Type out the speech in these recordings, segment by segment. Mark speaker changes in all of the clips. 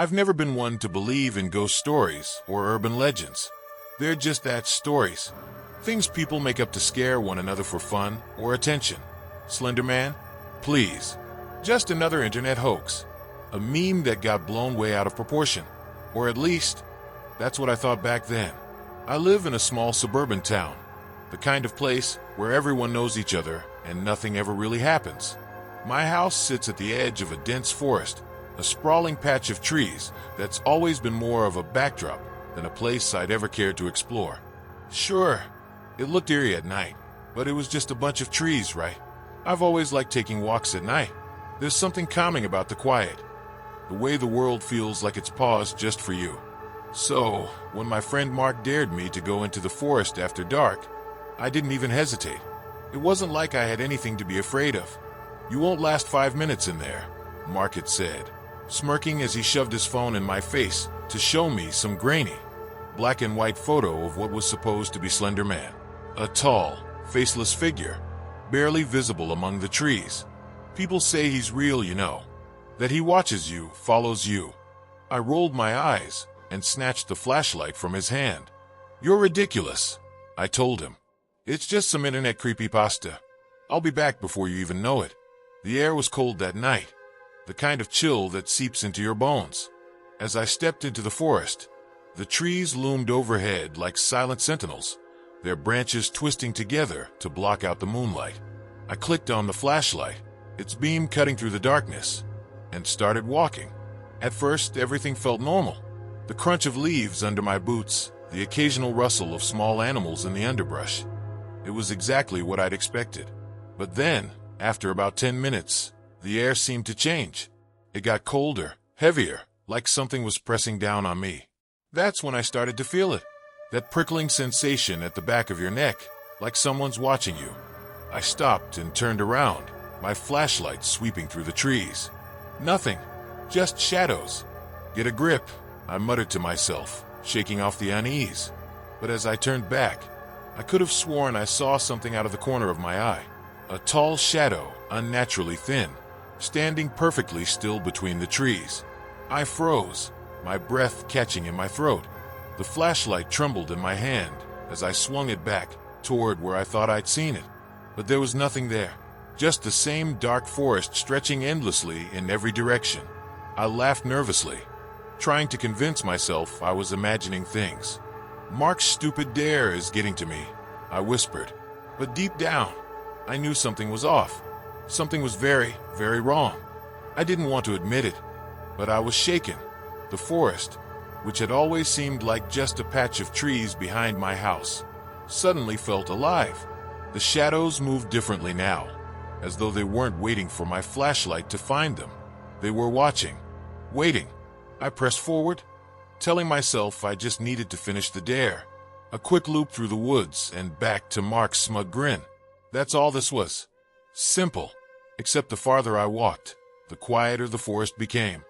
Speaker 1: I've never been one to believe in ghost stories or urban legends. They're just that, stories. Things people make up to scare one another for fun or attention. Slender Man? Please. Just another internet hoax. A meme that got blown way out of proportion. Or at least, that's what I thought back then. I live in a small suburban town. The kind of place where everyone knows each other and nothing ever really happens. My house sits at the edge of a dense forest, a sprawling patch of trees that's always been more of a backdrop than a place I'd ever cared to explore. Sure, it looked eerie at night, but it was just a bunch of trees, right? I've always liked taking walks at night. There's something calming about the quiet, the way the world feels like it's paused just for you. So, when my friend Mark dared me to go into the forest after dark, I didn't even hesitate. It wasn't like I had anything to be afraid of. "You won't last 5 minutes in there," Mark had said, smirking as he shoved his phone in my face to show me some grainy, black and white photo of what was supposed to be Slender Man. A tall, faceless figure, barely visible among the trees. People say he's real, you know, that he watches you, follows you. I rolled my eyes and snatched the flashlight from his hand. "You're ridiculous," I told him. "It's just some internet creepypasta. I'll be back before you even know it." The air was cold that night, the kind of chill that seeps into your bones. As I stepped into the forest, the trees loomed overhead like silent sentinels, their branches twisting together to block out the moonlight. I clicked on the flashlight, its beam cutting through the darkness, and started walking. At first, everything felt normal. The crunch of leaves under my boots, the occasional rustle of small animals in the underbrush. It was exactly what I'd expected. But then, after about 10 minutes, the air seemed to change. It got colder, heavier, like something was pressing down on me. That's when I started to feel it. That prickling sensation at the back of your neck, like someone's watching you. I stopped and turned around, my flashlight sweeping through the trees. Nothing, just shadows. "Get a grip," I muttered to myself, shaking off the unease. But as I turned back, I could have sworn I saw something out of the corner of my eye. A tall shadow, unnaturally thin, standing perfectly still between the trees. I froze, my breath catching in my throat. The flashlight trembled in my hand as I swung it back toward where I thought I'd seen it. But there was nothing there, just the same dark forest stretching endlessly in every direction. I laughed nervously, trying to convince myself I was imagining things. "Mark's stupid dare is getting to me," I whispered. But deep down, I knew something was off. Something was very, very wrong. I didn't want to admit it, but I was shaken. The forest, which had always seemed like just a patch of trees behind my house, suddenly felt alive. The shadows moved differently now, as though they weren't waiting for my flashlight to find them. They were watching, waiting. I pressed forward, telling myself I just needed to finish the dare. A quick loop through the woods and back to Mark's smug grin. That's all this was. Simple. Except the farther I walked, the quieter the forest became.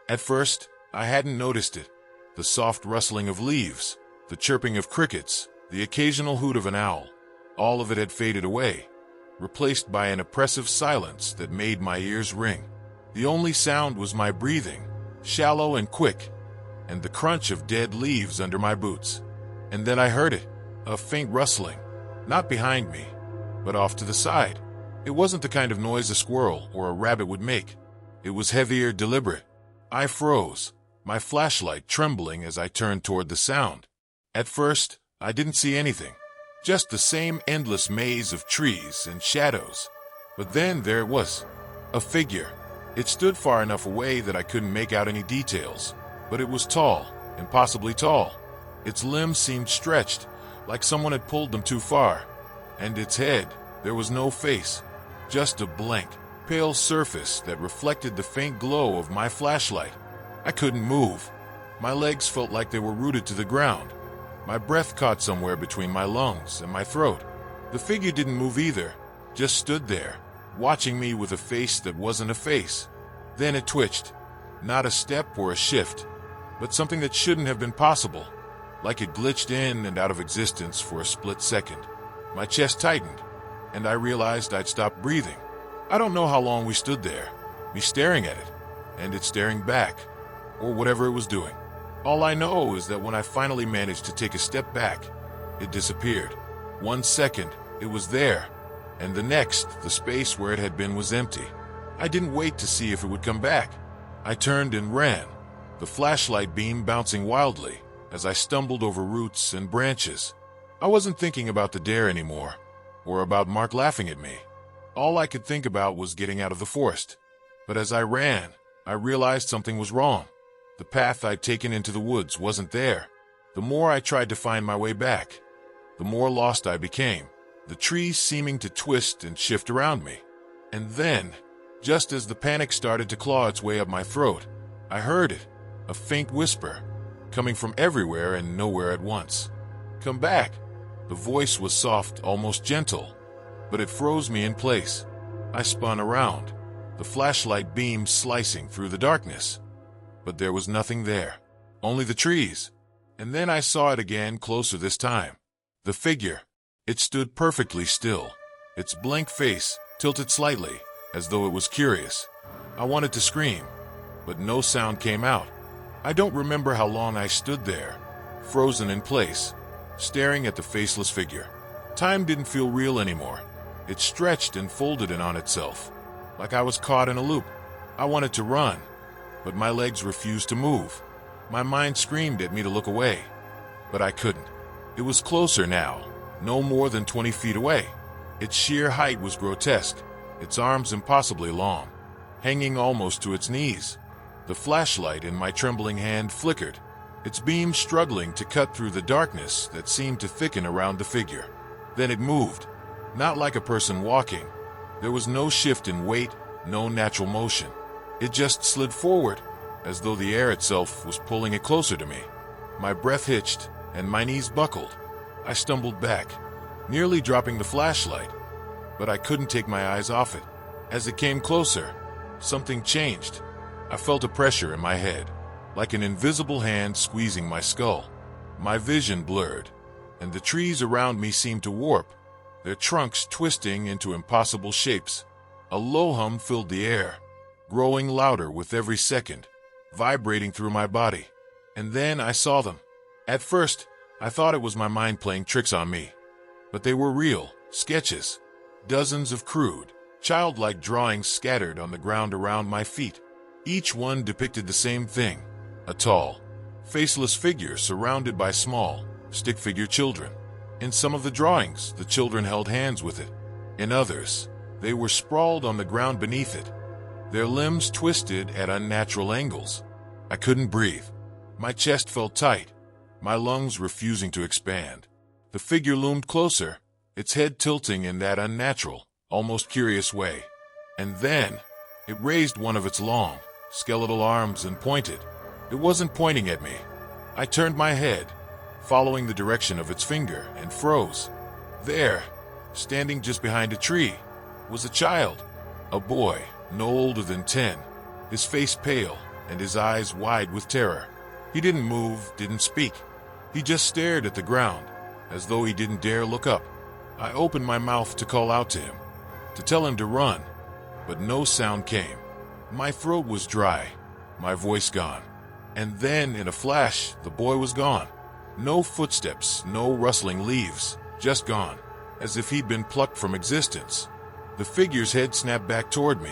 Speaker 1: At first, I hadn't noticed it. The soft rustling of leaves, the chirping of crickets, the occasional hoot of an owl, all of it had faded away, replaced by an oppressive silence that made my ears ring. The only sound was my breathing, shallow and quick, and the crunch of dead leaves under my boots. And then I heard it, a faint rustling, not behind me, but off to the side. It wasn't the kind of noise a squirrel or a rabbit would make. It was heavier, deliberate. I froze, my flashlight trembling as I turned toward the sound. At first, I didn't see anything, just the same endless maze of trees and shadows. But then there it was, a figure. It stood far enough away that I couldn't make out any details, but it was tall, impossibly tall. Its limbs seemed stretched, like someone had pulled them too far. And its head, there was no face, just a blank, pale surface that reflected the faint glow of my flashlight. I couldn't move. My legs felt like they were rooted to the ground. My breath caught somewhere between my lungs and my throat. The figure didn't move either, just stood there, watching me with a face that wasn't a face. Then it twitched. Not a step or a shift, but something that shouldn't have been possible, like it glitched in and out of existence for a split second. My chest tightened, and I realized I'd stopped breathing. I don't know how long we stood there, me staring at it, and it staring back. or whatever it was doing. All I know is that when I finally managed to take a step back, it disappeared. 1 second, it was there, and the next, the space where it had been was empty. I didn't wait to see if it would come back. I turned and ran, the flashlight beam bouncing wildly as I stumbled over roots and branches. I wasn't thinking about the dare anymore, or about Mark laughing at me. All I could think about was getting out of the forest. But as I ran, I realized something was wrong. The path I'd taken into the woods wasn't there. The more I tried to find my way back, the more lost I became, the trees seeming to twist and shift around me. And then, just as the panic started to claw its way up my throat, I heard it, a faint whisper, coming from everywhere and nowhere at once. "Come back." The voice was soft, almost gentle, but it froze me in place. I spun around, the flashlight beam slicing through the darkness. But there was nothing there, only the trees. And then I saw it again, closer this time. The figure. It stood perfectly still, its blank face tilted slightly, as though it was curious. I wanted to scream, but no sound came out. I don't remember how long I stood there, frozen in place, staring at the faceless figure. Time didn't feel real anymore. It stretched and folded in on itself, like I was caught in a loop. I wanted to run, but my legs refused to move. My mind screamed at me to look away, but I couldn't. It was closer now, no more than 20 feet away. Its sheer height was grotesque, its arms impossibly long, hanging almost to its knees. The flashlight in my trembling hand flickered, its beam struggling to cut through the darkness that seemed to thicken around the figure. Then it moved, not like a person walking. There was no shift in weight, no natural motion. It just slid forward, as though the air itself was pulling it closer to me. My breath hitched, and my knees buckled. I stumbled back, nearly dropping the flashlight, but I couldn't take my eyes off it. As it came closer, something changed. I felt a pressure in my head, like an invisible hand squeezing my skull. My vision blurred, and the trees around me seemed to warp, their trunks twisting into impossible shapes. A low hum filled the air, growing louder with every second, vibrating through my body. And then I saw them. At first, I thought it was my mind playing tricks on me, but they were real, sketches. Dozens of crude, childlike drawings scattered on the ground around my feet. Each one depicted the same thing, a tall, faceless figure surrounded by small, stick-figure children. In some of the drawings, the children held hands with it. In others, they were sprawled on the ground beneath it, their limbs twisted at unnatural angles. I couldn't breathe. My chest felt tight, my lungs refusing to expand. The figure loomed closer, its head tilting in that unnatural, almost curious way. And then, it raised one of its long, skeletal arms and pointed. It wasn't pointing at me. I turned my head, following the direction of its finger, and froze. There, standing just behind a tree, was a child, a boy, no older than 10, his face pale and his eyes wide with terror. He didn't move, didn't speak. He just stared at the ground, as though he didn't dare look up. I opened my mouth to call out to him, to tell him to run, but no sound came. My throat was dry, my voice gone. And then, in a flash, the boy was gone. No footsteps, no rustling leaves, just gone, as if he'd been plucked from existence. The figure's head snapped back toward me,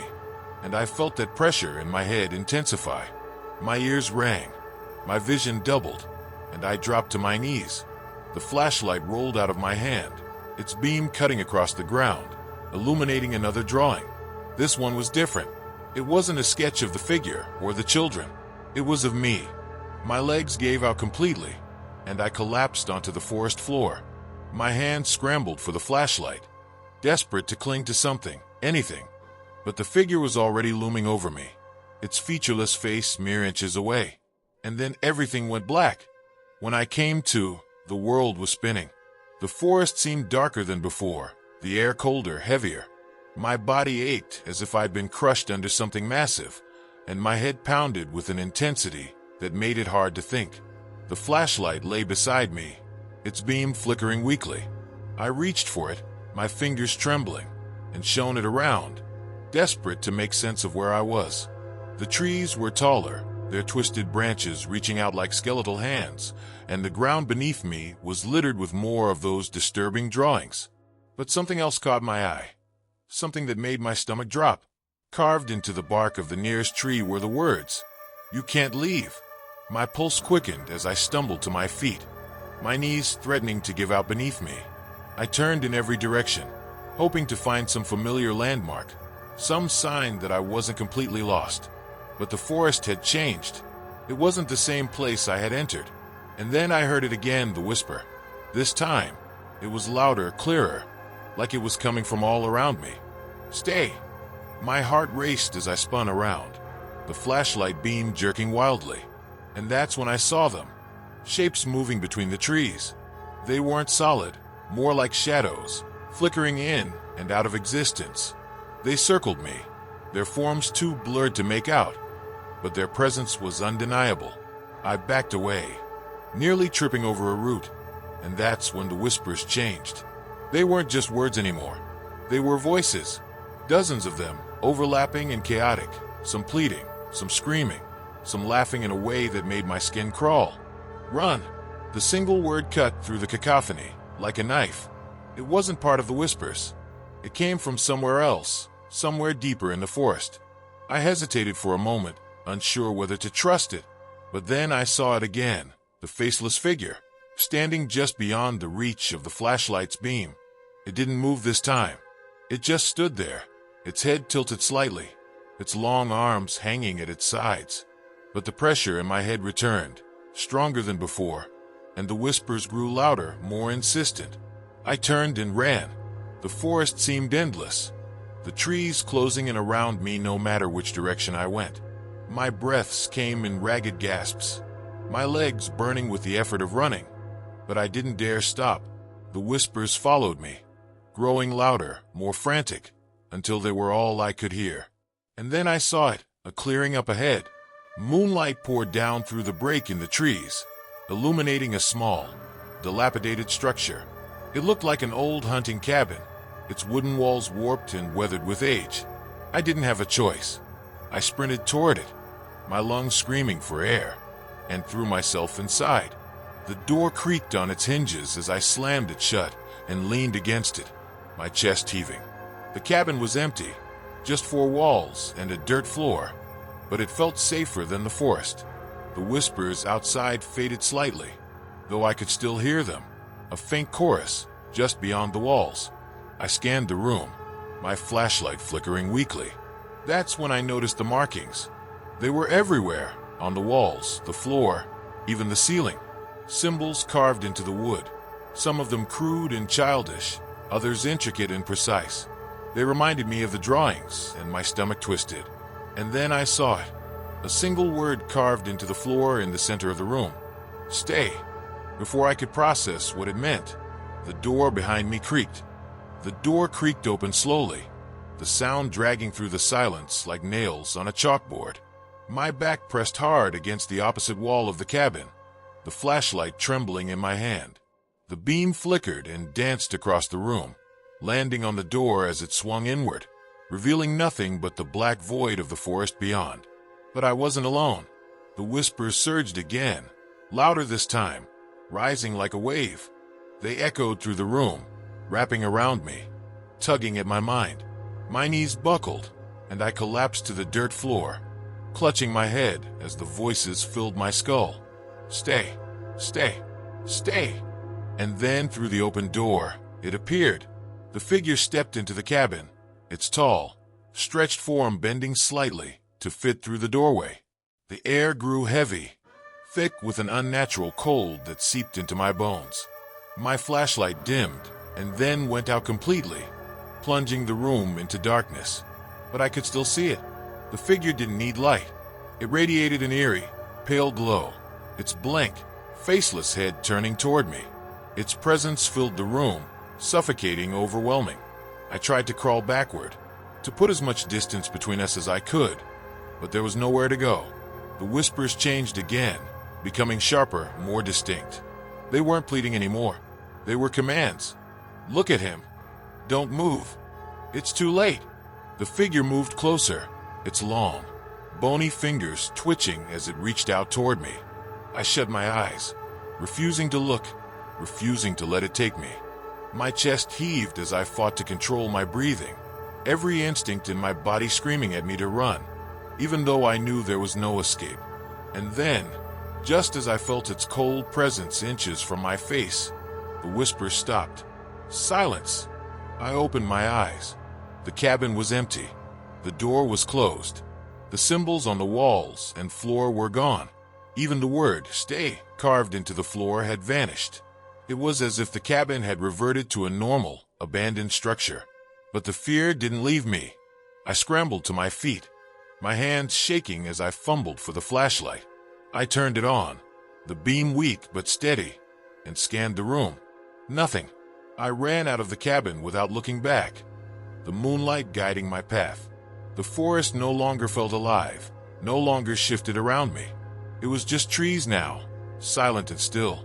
Speaker 1: and I felt that pressure in my head intensify. My ears rang, my vision doubled, and I dropped to my knees. The flashlight rolled out of my hand, its beam cutting across the ground, illuminating another drawing. This one was different. It wasn't a sketch of the figure or the children. It was of me. My legs gave out completely, and I collapsed onto the forest floor. My hand scrambled for the flashlight, desperate to cling to something, anything. But the figure was already looming over me, its featureless face mere inches away. And then everything went black. When I came to, the world was spinning. The forest seemed darker than before, the air colder, heavier. My body ached as if I'd been crushed under something massive, and my head pounded with an intensity that made it hard to think. The flashlight lay beside me, its beam flickering weakly. I reached for it, my fingers trembling, and shone it around, desperate to make sense of where I was. The trees were taller, their twisted branches reaching out like skeletal hands, and the ground beneath me was littered with more of those disturbing drawings. But something else caught my eye. Something that made my stomach drop. Carved into the bark of the nearest tree were the words, "You can't leave." My pulse quickened as I stumbled to my feet, my knees threatening to give out beneath me. I turned in every direction, hoping to find some familiar landmark, some sign that I wasn't completely lost. But the forest had changed. It wasn't the same place I had entered. And then I heard it again, the whisper. This time, it was louder, clearer, like it was coming from all around me. "Stay!" My heart raced as I spun around, the flashlight beam jerking wildly. And that's when I saw them, shapes moving between the trees. They weren't solid, more like shadows, flickering in and out of existence. They circled me, their forms too blurred to make out, but their presence was undeniable. I backed away, nearly tripping over a root, and that's when the whispers changed. They weren't just words anymore. They were voices, dozens of them, overlapping and chaotic, some pleading, some screaming, some laughing in a way that made my skin crawl. "Run!" The single word cut through the cacophony, like a knife. It wasn't part of the whispers. It came from somewhere else, somewhere deeper in the forest. I hesitated for a moment, unsure whether to trust it. But then I saw it again, the faceless figure, standing just beyond the reach of the flashlight's beam. It didn't move this time. It just stood there, its head tilted slightly, its long arms hanging at its sides. But the pressure in my head returned, stronger than before, and the whispers grew louder, more insistent. I turned and ran. The forest seemed endless, the trees closing in around me no matter which direction I went. My breaths came in ragged gasps, my legs burning with the effort of running. But I didn't dare stop. The whispers followed me, growing louder, more frantic, until they were all I could hear. And then I saw it, a clearing up ahead. Moonlight poured down through the break in the trees, illuminating a small, dilapidated structure. It looked like an old hunting cabin, its wooden walls warped and weathered with age. I didn't have a choice. I sprinted toward it, my lungs screaming for air, and threw myself inside. The door creaked on its hinges as I slammed it shut and leaned against it, my chest heaving. The cabin was empty, just four walls and a dirt floor, but it felt safer than the forest. The whispers outside faded slightly, though I could still hear them, a faint chorus just beyond the walls. I scanned the room, my flashlight flickering weakly. That's when I noticed the markings. They were everywhere, on the walls, the floor, even the ceiling. Symbols carved into the wood, some of them crude and childish, others intricate and precise. They reminded me of the drawings, and my stomach twisted. And then I saw it, a single word carved into the floor in the center of the room. "Stay." Before I could process what it meant, the door behind me creaked. The door creaked open slowly, the sound dragging through the silence like nails on a chalkboard. My back pressed hard against the opposite wall of the cabin, the flashlight trembling in my hand. The beam flickered and danced across the room, landing on the door as it swung inward, revealing nothing but the black void of the forest beyond. But I wasn't alone. The whispers surged again, louder this time, rising like a wave. They echoed through the room, wrapping around me, tugging at my mind. My knees buckled, and I collapsed to the dirt floor, clutching my head as the voices filled my skull. "Stay, stay, stay." And then through the open door, it appeared. The figure stepped into the cabin, its tall, stretched form bending slightly to fit through the doorway. The air grew heavy, thick with an unnatural cold that seeped into my bones. My flashlight dimmed and then went out completely, plunging the room into darkness. But I could still see it. The figure didn't need light. It radiated an eerie, pale glow, its blank, faceless head turning toward me. Its presence filled the room, suffocating, overwhelming. I tried to crawl backward, to put as much distance between us as I could, but there was nowhere to go. The whispers changed again, becoming sharper, more distinct. They weren't pleading anymore. They were commands. "Look at him. Don't move. It's too late." The figure moved closer, its long, bony fingers twitching as it reached out toward me. I shut my eyes, refusing to look, refusing to let it take me. My chest heaved as I fought to control my breathing, every instinct in my body screaming at me to run, even though I knew there was no escape. And then, just as I felt its cold presence inches from my face, the whisper stopped. Silence! I opened my eyes. The cabin was empty. The door was closed. The symbols on the walls and floor were gone. Even the word "stay" carved into the floor had vanished. It was as if the cabin had reverted to a normal, abandoned structure. But the fear didn't leave me. I scrambled to my feet, my hands shaking as I fumbled for the flashlight. I turned it on, the beam weak but steady, and scanned the room. Nothing. I ran out of the cabin without looking back, the moonlight guiding my path. The forest no longer felt alive, no longer shifted around me. It was just trees now, silent and still.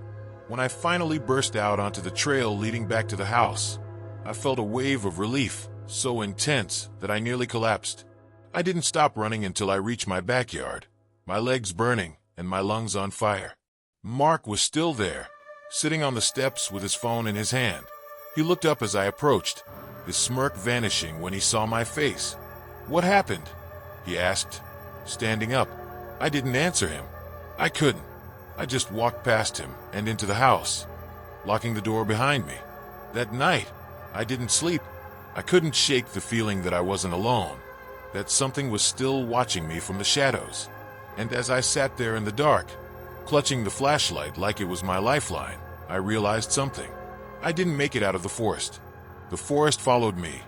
Speaker 1: When I finally burst out onto the trail leading back to the house, I felt a wave of relief, so intense that I nearly collapsed. I didn't stop running until I reached my backyard, my legs burning and my lungs on fire. Mark was still there, sitting on the steps with his phone in his hand. He looked up as I approached, his smirk vanishing when he saw my face. "What happened?" he asked, standing up. I didn't answer him. I couldn't. I just walked past him and into the house, locking the door behind me. That night, I didn't sleep. I couldn't shake the feeling that I wasn't alone, that something was still watching me from the shadows. And as I sat there in the dark, clutching the flashlight like it was my lifeline, I realized something. I didn't make it out of the forest. The forest followed me,